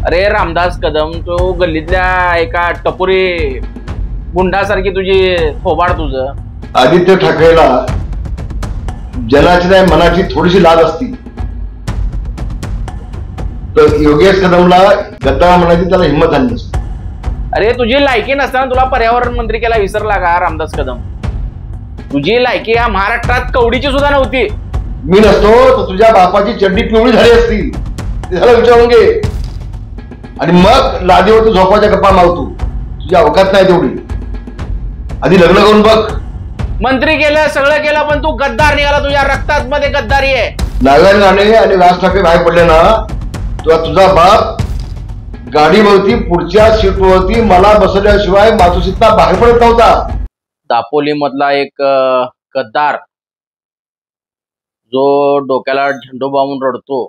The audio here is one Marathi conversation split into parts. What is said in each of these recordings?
अरे रामदास कदम, तो गल्लीतल्या एका टपोरी गुंडासारखी तुझी थोबाड तुझं। आदित्य ठाकरेला जनाची नाही मनाची थोडीशी लाज असती, तर योगेश कदमला गद्दार म्हणायची त्याला हिंमत झाली नसती। अरे तुझी लायकी नसताना तुला पर्यावरण मंत्री केला विसरला का रामदास कदम? तुझी लायकी या महाराष्ट्रात कवडीची सुद्धा नव्हती। मी नसतो तर तुझ्या बापाची चड्डी पिवळी झाली असती, त्याला विचारून घे। आणि मग लादीवर झोपाच्या गप्पा मारतो, तुझी अवकात नाही तेवढी। आधी लग्न करून बघ। मंत्री केलं, सगळं केलं, पण तू गद्दार निघाला। तुझ्या रक्तात मध्ये गद्दारी आहे। नारायण राणे आणि राज ठाकरे बाहेर पडले ना, तुझा बाप गाडीवरती पुढच्या सीटवरती मला बसवल्याशिवाय मातोश्रीतला बाहेर पडत नव्हता। दापोली मधला एक गद्दार जो डोक्याला झेंडू बांधून रडतो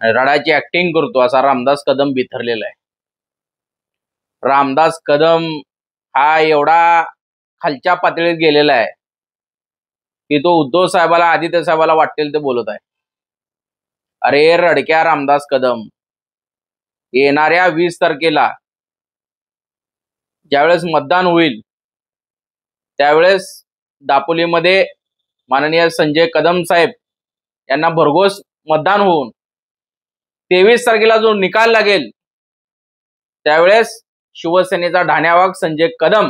आणि रडाची ऍक्टिंग करतो, असा रामदास कदम बिथरलेला आहे। रामदास कदम हा एवढा खालच्या पातळीत गेलेला आहे की तो उद्धव साहेबाला, आदित्य साहेबाला वाटेल ते बोलत आहे। अरे रडक्या रामदास कदम, येणाऱ्या 20 तारखेला ज्यावेळेस मतदान होईल त्यावेळेस दापोलीमध्ये माननीय संजय कदम साहेब यांना भरघोस मतदान होऊन 23 तारखेला जो निकाल लागेल त्यावेळेस शिवसेनेचा ढाण्यावाग संजय कदम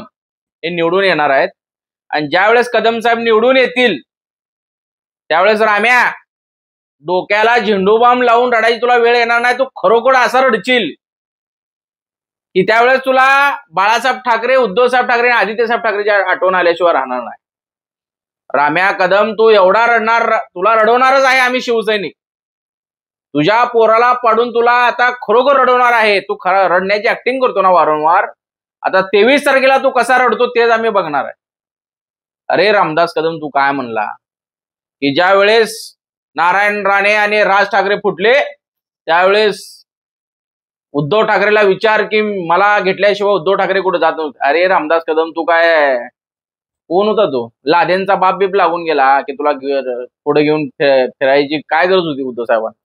हे निवडून येणार आहेत। आणि ज्यावेळेस कदम साहेब निवडून येतील त्यावेळेस राम्या डोक्याला झेंडू बाम लावून रडायची तुला वेळ येणार नाही। तू खरोखर असा रडशील की त्यावेळेस तुला बाळासाहेब ठाकरे, उद्धव साहेब ठाकरे आणि आदित्य साहेब ठाकरेची आठवण आल्याशिवाय राहणार नाही। राम्या कदम, तू एवढा रडणार, तुला रडवणारच आहे आम्ही शिवसैनिक। तुझ्या पोराला पाडून तुला आता खरोखर रडवणार आहे। तू खरं रडण्याची ऍक्टिंग करतो ना वारंवार, आता 23 तारखेला तू कसा रडतो तेच आम्ही बघणार आहे। अरे रामदास कदम, तू काय म्हणला की ज्या वेळेस नारायण राणे आणि राज ठाकरे फुटले त्यावेळेस उद्धव ठाकरेला विचार की मला घेतल्याशिवाय उद्धव ठाकरे कुठे जात नव्हते। अरे रामदास कदम, तू काय कोण होता? तो लादेनचा बाप बीप लागून गेला की तुला पुढे घेऊन फिरायची काय गरज होती उद्धव साहेबांना?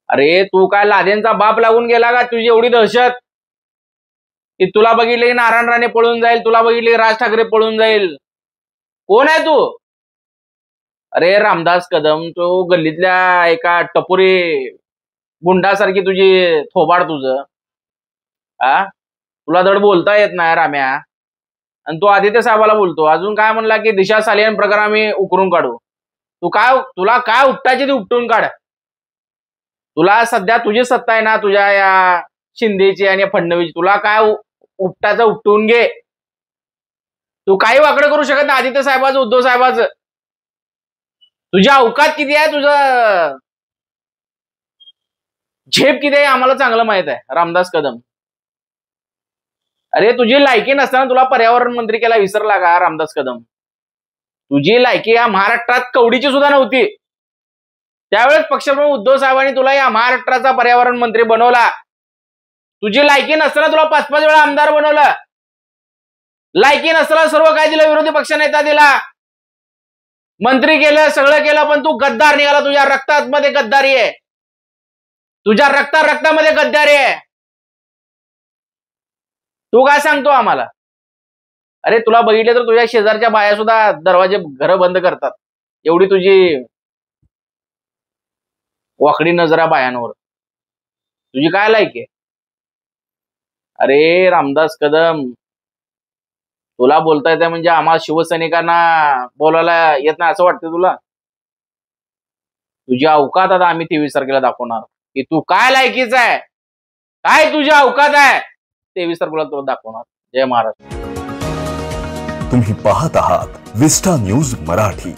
अरे तू काय लादेनचा बाप लागून गेला का? तुझी एवढी दहशत की तुला बघितले की नारायण राणे पळून जाईल, तुला बघितले राज ठाकरे पळून जाईल? कोण आहे तू? अरे रामदास कदम, तो गल्लीतल्या एका टपोरी गुंडासारखी तुझी थोबाड तुझं। तुला धड बोलता येत नाही राम्या, आणि तू आदित्य साहेबाला बोलतो। अजून काय म्हणला की दिशा सालियन प्रकार आम्ही उकरून काढू। तुला काय उपटायची ती उपटून काढ। तुला सध्या तुझी सत्ता आहे ना, तुझ्या या शिंदेची आणि फडणवीस, तुला काय उपटायचं उपटून घे। तू काही वाकडं करू शकत नाही आदित्य साहेबाचं, उद्धव साहेबाचं। तुझ्या अवकात किती आहे, तुझं झेप किती आहे आम्हाला चांगलं माहित आहे रामदास कदम। अरे तुझी लायकी नसताना तुला पर्यावरण मंत्री केला विसरला का रामदास कदम? तुझी लायकी या महाराष्ट्रात कवडीची सुद्धा नव्हती। त्यावेळेस पक्षप्रमुख उद्धव साहेबांनी तुला या महाराष्ट्राचा पर्यावरण मंत्री बनवला। तुझी लायकी नसताना तुला 5-5 वेळा आमदार बनवलं। लायकी नसताना सर्व काय दिलं, विरोधी पक्ष नेता दिला, मंत्री केलं, सगळं केलं, पण तू गद्दार निघाला। तुझ्या रक्तात मध्ये गद्दारी आहे, तुझ्या रक्तामध्ये गद्दारी आहे। तू काय सांगतो आम्हाला? अरे तुला बघितले तर तुझ्या शेजारच्या बाया सुद्धा दरवाजे घर बंद करतात, एवढी तुझी वाकडी नजरा बायांवर। तुझी काय लायकी आहे? अरे रामदास कदम, तुला बोलता येतं म्हणजे आम्हाला शिवसैनिकांना बोलायला येत नाही असं वाटतं तुला? तुझी अवकात आता आम्ही 23 तारखेला दाखवणार की तू काय लायकीचा आहे, काय तुझी अवकात आहे। 23 तारखेला तुला दाखवणार। जय महाराष्ट्र। तुम्ही पाहत आहात विस्टा न्यूज मराठी।